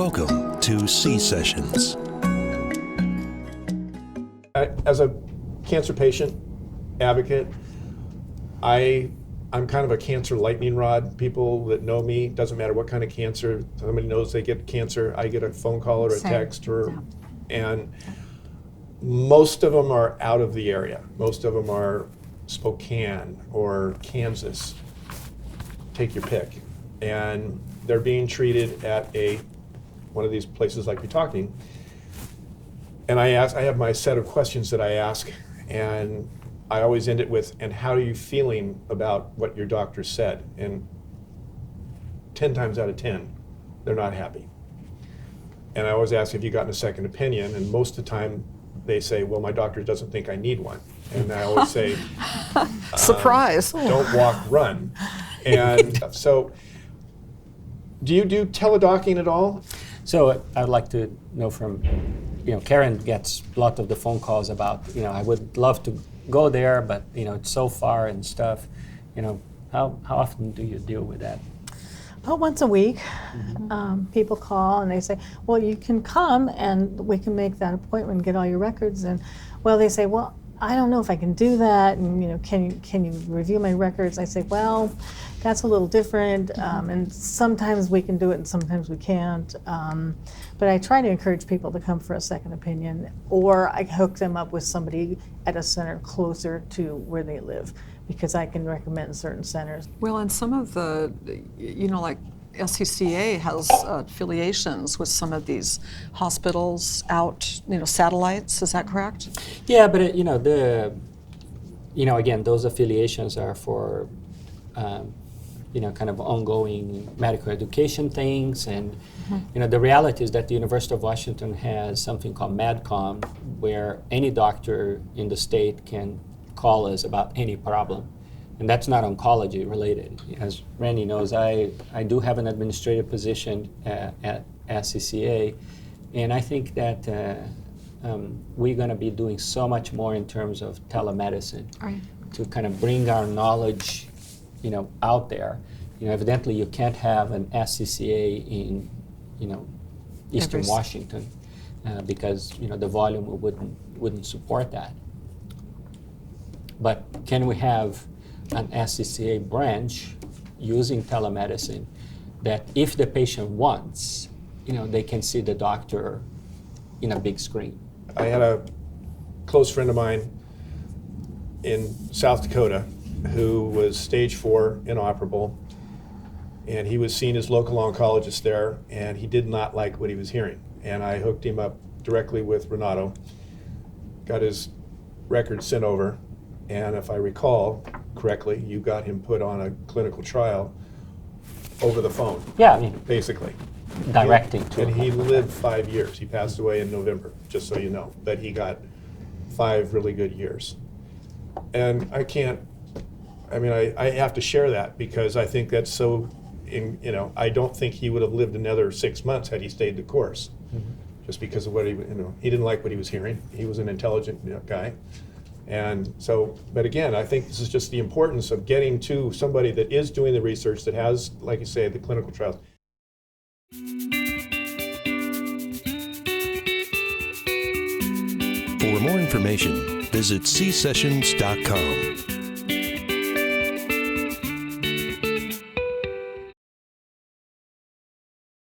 Welcome to C-Sessions. As a cancer patient advocate, I'm kind of a cancer lightning rod. People that know me, doesn't matter what kind of cancer, somebody knows they get cancer, I get a phone call or a text, and most of them are out of the area. Most of them are Spokane or Kansas, take your pick. And they're being treated at one of these places like you're talking. And I have my set of questions that I ask, and I always end it with, and how are you feeling about what your doctor said? And 10 times out of 10, they're not happy. And I always ask, have you gotten a second opinion? And most of the time they say, well, my doctor doesn't think I need one. And I always say, surprise. Don't walk, run. And so, do you do teledocing at all? So I'd like to know from, Karen gets a lot of the phone calls about, I would love to go there, but, it's so far and stuff. How often do you deal with that? About once a week. People call and they say, well, you can come and we can make that appointment and get all your records. And, well, they say, well, I don't know if I can do that, and can you review my records? I say, well, that's a little different, and sometimes we can do it and sometimes we can't. But I try to encourage people to come for a second opinion, or I hook them up with somebody at a center closer to where they live, because I can recommend certain centers. Well, and some of the, like SCCA has affiliations with some of these hospitals out, satellites, is that correct? Yeah, but again, those affiliations are for, kind of ongoing medical education things. And, the reality is that the University of Washington has something called MedCom, where any doctor in the state can call us about any problem. And that's not oncology related. As Randy knows, I do have an administrative position at SCCA, and I think that we're going to be doing so much more in terms of telemedicine to kind of bring our knowledge, out there. Evidently you can't have an SCCA in, Eastern Washington because the volume wouldn't support that. But can we have an SCCA branch using telemedicine that if the patient wants, they can see the doctor in a big screen? I had a close friend of mine in South Dakota who was stage 4 inoperable, and he was seeing his local oncologist there, and he did not like what he was hearing. And I hooked him up directly with Renato, got his records sent over, and if I recall correctly, you got him put on a clinical trial over the phone. Yeah, basically. Directing to And him. he lived 5 years. He passed away in November, just so you know. But he got 5 really good years. And I have to share that because I think that's so, I don't think he would have lived another 6 months had he stayed the course. Just because of what he didn't like what he was hearing. He was an intelligent guy. And so, but again, I think this is just the importance of getting to somebody that is doing the research, that has, like you say, the clinical trials. For more information, visit csessions.com.